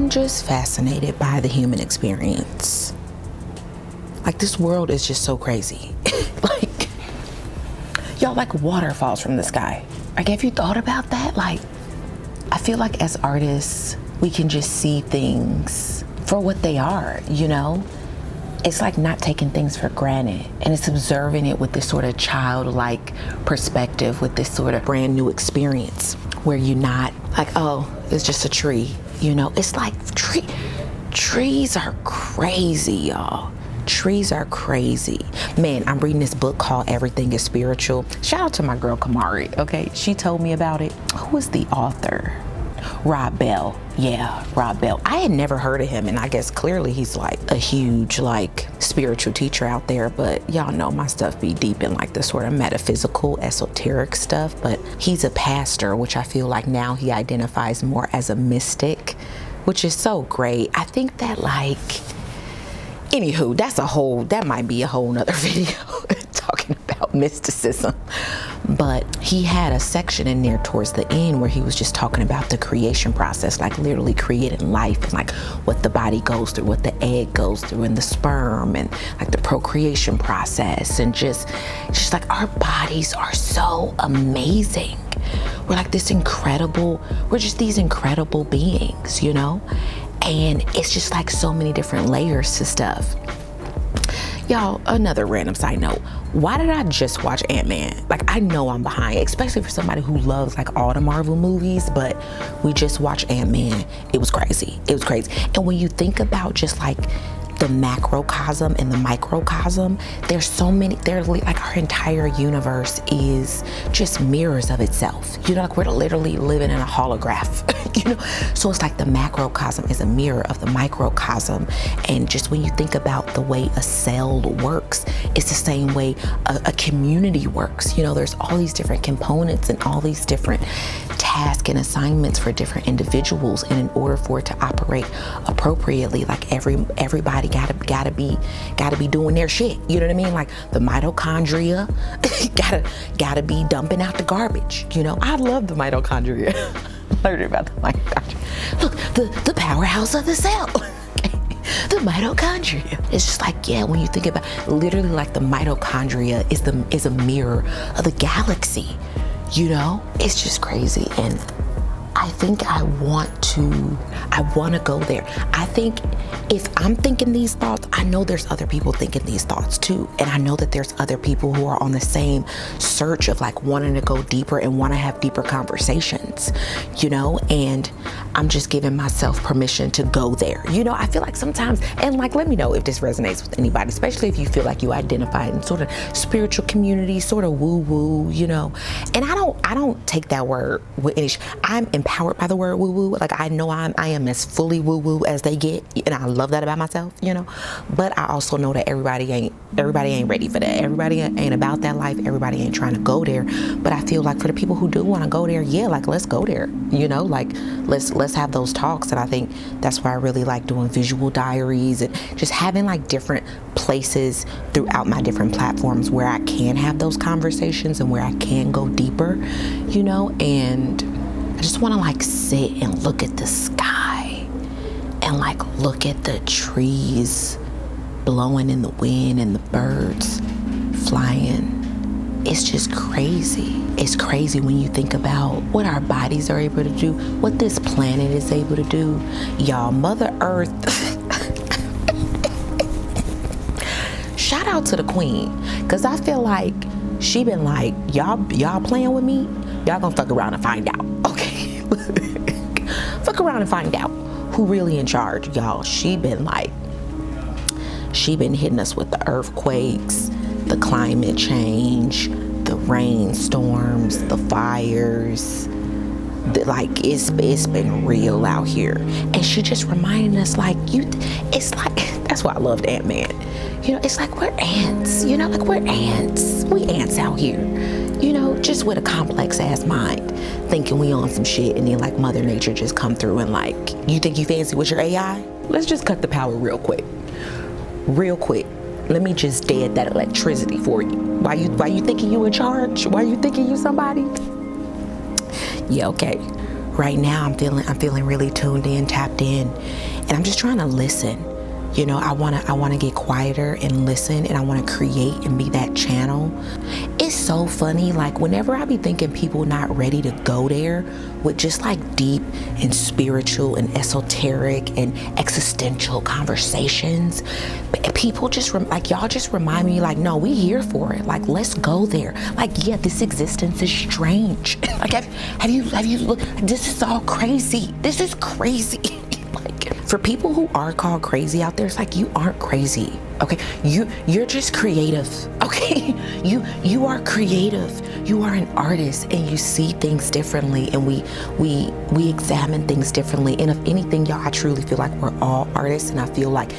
I'm just fascinated by the human experience. Like, this world is just so crazy. Like, y'all, like water falls from the sky. Like, have you thought about that? Like, I feel like as artists, we can just see things for what they are, you know? It's like not taking things for granted, and it's observing it with this sort of childlike perspective, with this sort of brand new experience where you're not like, oh, it's just a tree, you know? It's like trees are crazy, y'all. Trees are crazy. Man, I'm reading this book called Everything is Spiritual. Shout out to my girl Kamari, okay? She told me about it. Who is the author? Rob Bell. Yeah, Rob Bell. I had never heard of him, and I guess clearly he's like a huge like spiritual teacher out there, but y'all know my stuff be deep in like the sort of metaphysical, esoteric stuff, but he's a pastor, which I feel like now he identifies more as a mystic, which is so great. I think that like, anywho, that might be a whole nother video talking about mysticism. But he had a section in there towards the end where he was just talking about the creation process, like literally creating life, and like what the body goes through, what the egg goes through, and the sperm, and like the procreation process, and just like our bodies are so amazing. We're like we're just these incredible beings, you know? And it's just like so many different layers to stuff. Y'all, another random side note. Why did I just watch Ant-Man? Like, I know I'm behind, especially for somebody who loves like all the Marvel movies, but we just watched Ant-Man. It was crazy. It was crazy. And when you think about just like the macrocosm and the microcosm, there's so many, like our entire universe is just mirrors of itself. You know, like we're literally living in a holograph, you know? So it's like the macrocosm is a mirror of the microcosm. And just when you think about the way a cell works, it's the same way a community works. You know, there's all these different components and all these different tasks and assignments for different individuals. And in order for it to operate appropriately, like everybody gotta be doing their shit. You know what I mean? Like the mitochondria gotta be dumping out the garbage. You know, I love the mitochondria. Learning about the mitochondria. Look, the powerhouse of the cell. The mitochondria. It's just like, yeah, when you think about literally like the mitochondria is a mirror of the galaxy. You know, it's just crazy. And I think I want to go there. I think if I'm thinking these thoughts, I know there's other people thinking these thoughts too. And I know that there's other people who are on the same search of like wanting to go deeper and want to have deeper conversations, you know, and I'm just giving myself permission to go there. You know, I feel like sometimes, and like, let me know if this resonates with anybody, especially if you feel like you identify in sort of spiritual community, sort of woo woo, you know, and I don't take that word with any, I'm empowered by the word woo woo. Like I know I am as fully woo woo as they get, and I love that about myself, you know. But I also know that everybody ain't ready for that. Everybody ain't about that life. Everybody ain't trying to go there. But I feel like for the people who do want to go there, yeah, like let's go there. You know, like let's have those talks. And I think that's why I really like doing visual diaries and just having like different places throughout my different platforms where I can have those conversations and where I can go deeper, you know. And I just want to like sit and look at the sky and like look at the trees blowing in the wind and the birds flying. It's just crazy. It's crazy when you think about what our bodies are able to do, what this planet is able to do. Y'all, Mother Earth. Shout out to the queen, because I feel like she been like, y'all playing with me? Y'all gonna fuck around and find out, okay? Fuck around and find out who really in charge, y'all. She been hitting us with the earthquakes, the climate change, the rainstorms, the fires. Like it's been real out here, and she just reminding us like it's like that's why I loved Ant-Man. You know, it's like we're ants. You know, like we're ants. We ants out here. You know, just with a complex ass mind, thinking we on some shit, and then like Mother Nature just come through and like, you think you fancy with your AI? Let's just cut the power real quick. Let me just dead that electricity for you. Why you thinking you in charge? Why you thinking you somebody? Yeah, okay. right now I'm feeling really tuned in, tapped in, and I'm just trying to listen. You know, I wanna get quieter and listen, and I wanna create and be that channel. It's so funny, like whenever I be thinking people not ready to go there with just like deep and spiritual and esoteric and existential conversations, people just like y'all just remind me like, no, we here for it. Like, let's go there. Like, yeah, this existence is strange. Like, have you looked? This is all crazy. This is crazy. Like, for people who are called crazy out there, it's like, you aren't crazy, okay? You're just creative, okay? You are creative. You are an artist, and you see things differently, and we examine things differently. And if anything, y'all, I truly feel like we're all artists, and I feel like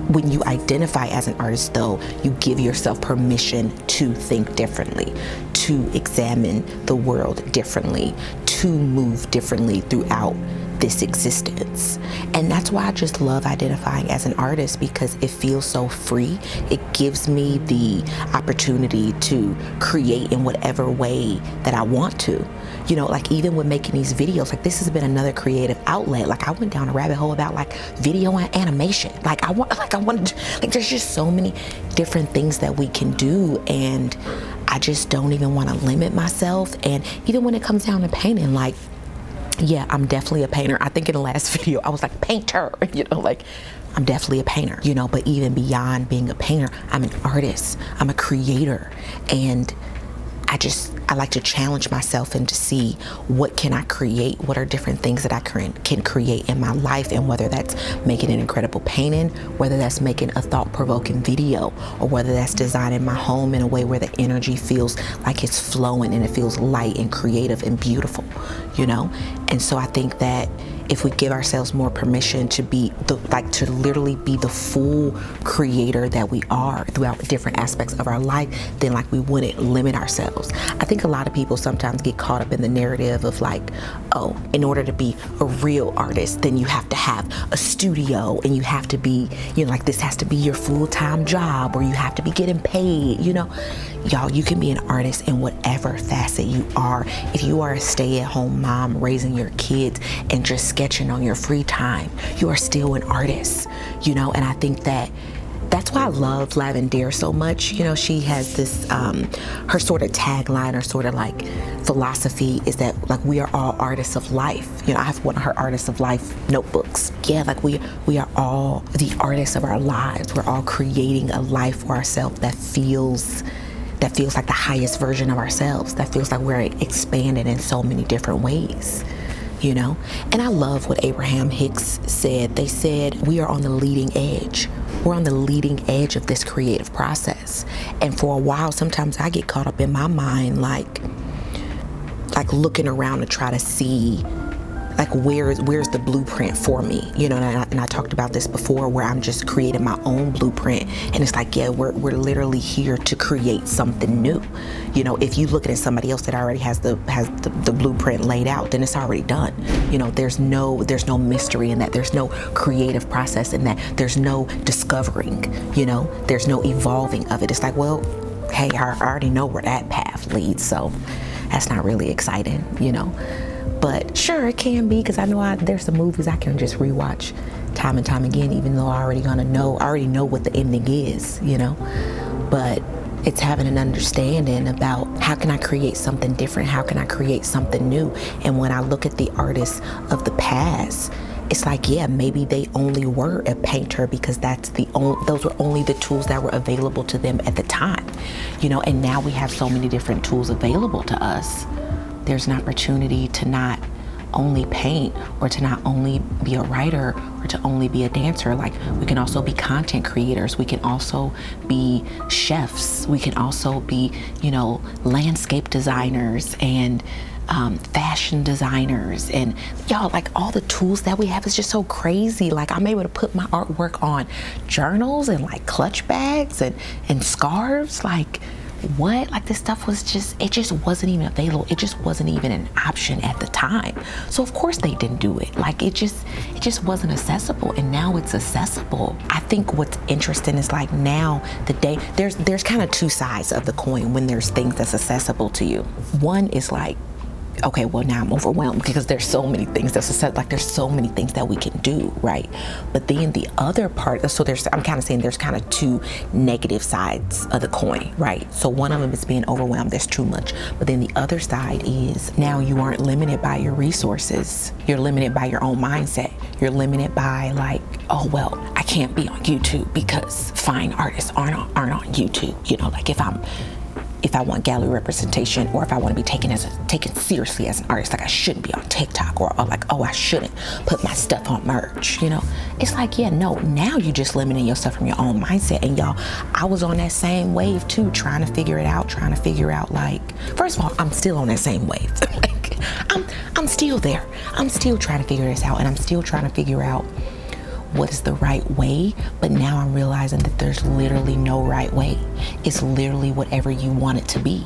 when you identify as an artist, though, you give yourself permission to think differently, to examine the world differently, to move differently throughout this existence. And that's why I just love identifying as an artist, because it feels so free. It gives me the opportunity to create in whatever way that I want to. You know, like even with making these videos, like this has been another creative outlet. Like I went down a rabbit hole about like video and animation. Like there's just so many different things that we can do, and I just don't even want to limit myself. And even when it comes down to painting, like, yeah, I'm definitely a painter. I think in the last video, I was like, painter, you know, like I'm definitely a painter, you know, but even beyond being a painter, I'm an artist, I'm a creator. And I like to challenge myself and to see what can I create, what are different things that I can create in my life, and whether that's making an incredible painting, whether that's making a thought-provoking video, or whether that's designing my home in a way where the energy feels like it's flowing and it feels light and creative and beautiful, you know? And so I think that if we give ourselves more permission to be to literally be the full creator that we are throughout different aspects of our life, then like we wouldn't limit ourselves. I think a lot of people sometimes get caught up in the narrative of like, oh, in order to be a real artist, then you have to have a studio, and you have to be, you know, like this has to be your full-time job, or you have to be getting paid, you know. Y'all, you can be an artist in whatever facet you are. If you are a stay-at-home mom raising your kids and just sketching on your free time, you are still an artist, you know. And I think that's why I love Lavendaire so much. You know, she has this, her sort of tagline or sort of like philosophy is that like we are all artists of life. You know, I have one of her artists of life notebooks. Yeah, like we are all the artists of our lives. We're all creating a life for ourselves that feels like the highest version of ourselves, that feels like we're expanded in so many different ways, you know? And I love what Abraham Hicks said. They said, we are on the leading edge. We're on the leading edge of this creative process. And for a while, sometimes I get caught up in my mind, like looking around to try to see like where's the blueprint for me, you know. And I talked about this before, where I'm just creating my own blueprint, and it's like, yeah, we're literally here to create something new. You know, if you look at somebody else that already has the blueprint laid out, then it's already done. You know, there's no mystery in that. There's no creative process in that. There's no discovering, you know, there's no evolving of it. It's like, well, hey, I already know where that path leads, so that's not really exciting, you know. But sure, it can be, because I know there's some movies I can just rewatch time and time again, even though I already know what the ending is, you know. But it's having an understanding about how can I create something different? How can I create something new? And when I look at the artists of the past, it's like, yeah, maybe they only were a painter because those were only the tools that were available to them at the time, you know. And now we have so many different tools available to us. There's an opportunity to not only paint, or to not only be a writer, or to only be a dancer. Like, we can also be content creators. We can also be chefs. We can also be, you know, landscape designers and fashion designers. And y'all, like, all the tools that we have is just so crazy. Like, I'm able to put my artwork on journals and like clutch bags and scarves. Like, what? Like, this stuff was it just wasn't even available. It just wasn't even an option at the time. So of course they didn't do it. Like, it just wasn't accessible, and now it's accessible. I think what's interesting is like now there's kind of two sides of the coin when there's things that's accessible to you. One is like okay, well now I'm overwhelmed because there's so many things that's said, like there's so many things that we can do, right? But then the other part, so I'm kind of saying there's kind of two negative sides of the coin, right? So one of them is being overwhelmed, there's too much. But then the other side is now you aren't limited by your resources. You're limited by your own mindset. You're limited by like, oh, well, I can't be on YouTube because fine artists aren't on YouTube. You know, like if I want gallery representation, or if I want to be taken seriously as an artist, like I shouldn't be on TikTok, or like, oh, I shouldn't put my stuff on merch, you know? It's like, yeah, no, now you're just limiting yourself from your own mindset. And y'all, I was on that same wave too, trying to figure out like, first of all, I'm still on that same wave. Like, I'm still there. I'm still trying to figure this out, and I'm still trying to figure out what is the right way. But now I'm realizing that there's literally no right way. It's literally whatever you want it to be.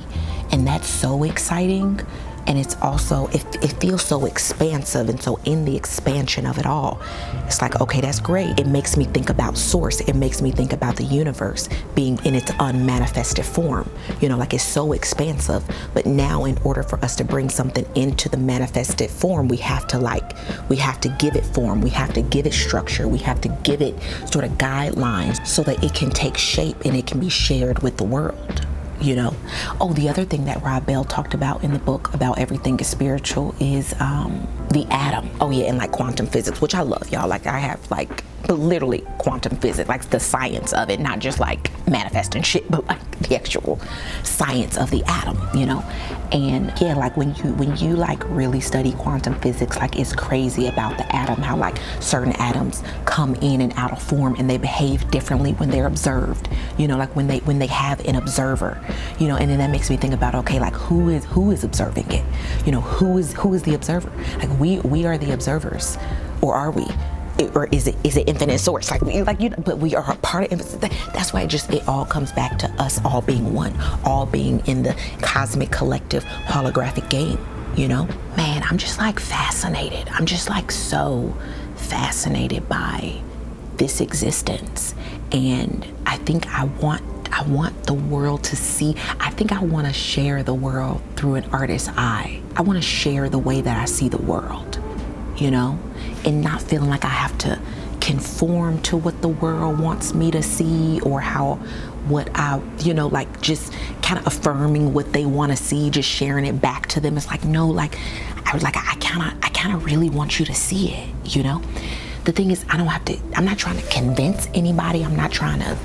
And that's so exciting. And it's also, it feels so expansive. And so in the expansion of it all, it's like, okay, that's great. It makes me think about source. It makes me think about the universe being in its unmanifested form. You know, like it's so expansive. But now in order for us to bring something into the manifested form, we have to give it form. We have to give it structure. We have to give it sort of guidelines so that it can take shape and it can be shared with the world. You know, oh, the other thing that Rob Bell talked about in the book about everything is spiritual is the atom. Oh yeah, and like quantum physics, which I love, y'all. Like I have like literally quantum physics, like the science of it, not just like manifesting shit, but like the actual science of the atom, you know. And yeah, like when you like really study quantum physics, like it's crazy about the atom, how like certain atoms come in and out of form and they behave differently when they're observed, you know, like when they have an observer, you know. And then that makes me think about, okay, like who is observing it, you know, who is the observer? Like we are the observers, or are we? Or is it infinite source? But we are a part of it. That's why it all comes back to us all being one, all being in the cosmic collective holographic game, you know? Man, I'm just like fascinated. I'm just like so fascinated by this existence. And I think I want the world to see. I think I want to share the world through an artist's eye. I want to share the way that I see the world, you know, and not feeling like I have to conform to what the world wants me to see, or like just kind of affirming what they want to see, just sharing it back to them. It's like, no, like I kind of really want you to see it, you know? The thing is, I'm not trying to convince anybody. I'm not trying to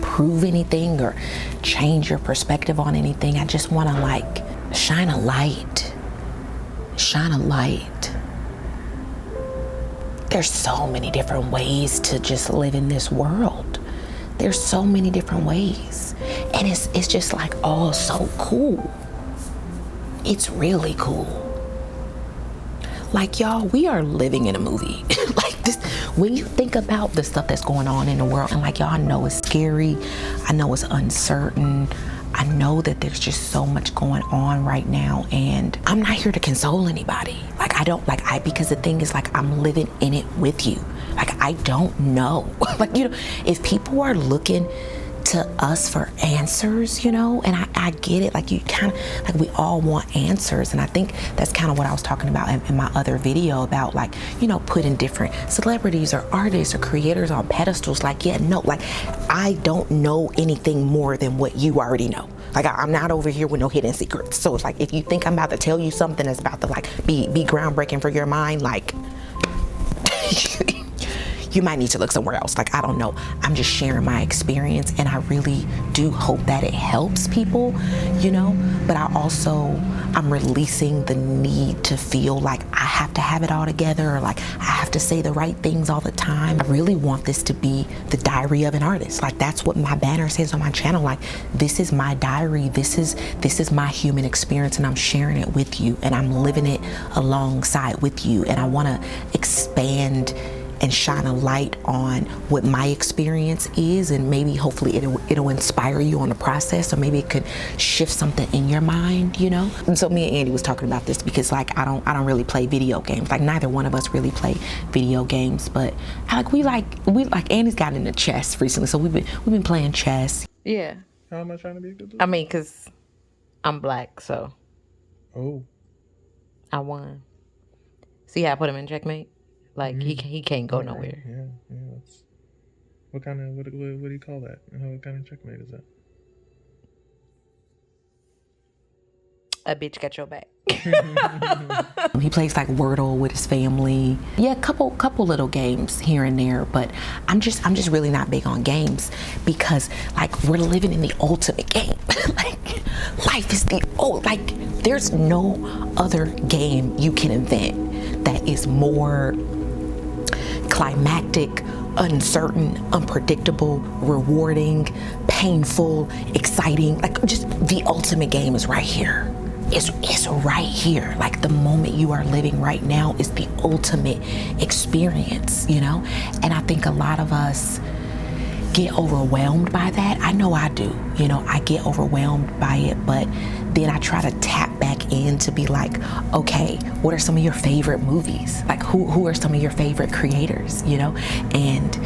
prove anything or change your perspective on anything. I just want to like shine a light. There's so many different ways to just live in this world. There's so many different ways. And it's just like all so cool. It's really cool. Like, y'all, we are living in a movie. Like this, when you think about the stuff that's going on in the world, and like, y'all, I know it's scary. I know it's uncertain. I know that there's just so much going on right now, and I'm not here to console anybody. Because the thing is, like, I'm living in it with you. Like, I don't know. Like, you know, if people are looking to us for answers, you know, and I get it. Like, you kind of, like, we all want answers. And I think that's kind of what I was talking about in my other video about, like, you know, putting different celebrities or artists or creators on pedestals. Like, yeah, no, like, I don't know anything more than what you already know. Like, I'm not over here with no hidden secrets. So it's like, if you think I'm about to tell you something that's about to like be groundbreaking for your mind, like, you might need to look somewhere else. Like, I don't know. I'm just sharing my experience, and I really do hope that it helps people, you know? But I'm releasing the need to feel like I have to have it all together, or like I have to say the right things all the time. I really want this to be the diary of an artist. Like, that's what my banner says on my channel. Like, this is my diary. This is my human experience, and I'm sharing it with you, and I'm living it alongside with you. And I want to expand and shine a light on what my experience is, and maybe hopefully it'll inspire you on the process, or maybe it could shift something in your mind, you know? And so me and Andy was talking about this because, like, I don't really play video games. Like, neither one of us really play video games, but we like Andy's gotten into chess recently, so we've been playing chess. Yeah. How am I trying to be a good dude? I mean, 'cause I'm black, so. Oh. I won. See how I put him in checkmate? Like, he can't go nowhere. Yeah. That's, what do you call that? What kind of checkmate is that? A bitch got your back. He plays like Wordle with his family. Yeah, couple little games here and there, but I'm just really not big on games because like we're living in the ultimate game. Like life is there's no other game you can invent that is more climactic, uncertain, unpredictable, rewarding, painful, exciting. Like just the ultimate game is right here. It's right here. Like the moment you are living right now is the ultimate experience, you know? And I think a lot of us get overwhelmed by that. I know I do, you know, I get overwhelmed by it, but then I try to tap back in to be like, okay, what are some of your favorite movies? Like who are some of your favorite creators, you know? And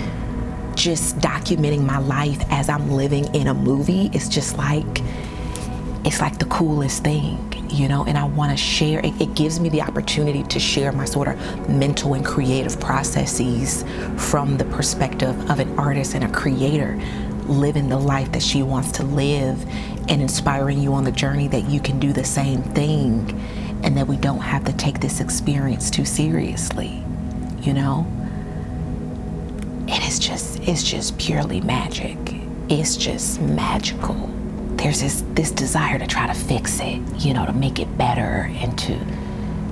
just documenting my life as I'm living in a movie is just like, it's like the coolest thing, you know, and I want to share. It gives me the opportunity to share my sort of mental and creative processes from the perspective of an artist and a creator living the life that she wants to live and inspiring you on the journey that you can do the same thing and that we don't have to take this experience too seriously, you know? And it's just purely magic. It's just magical. There's this desire to try to fix it, you know, to make it better and to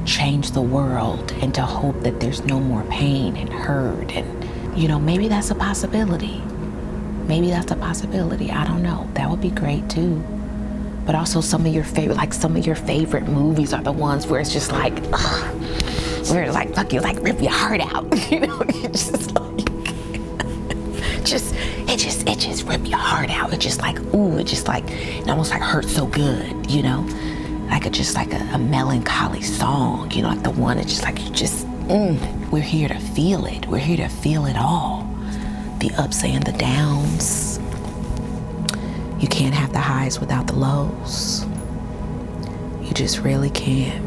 change the world and to hope that there's no more pain and hurt. And, you know, maybe that's a possibility. Maybe that's a possibility. I don't know. That would be great too. But also some of your favorite movies are the ones where it's just like, where it's like, fuck you, like rip your heart out. You know, it's just like, it just rip your heart out. It just like, ooh, it just like, it almost like hurts so good, you know? Like a melancholy song, you know, like the one that's just like, you just, we're here to feel it. We're here to feel it all. The ups and the downs. You can't have the highs without the lows. You just really can't.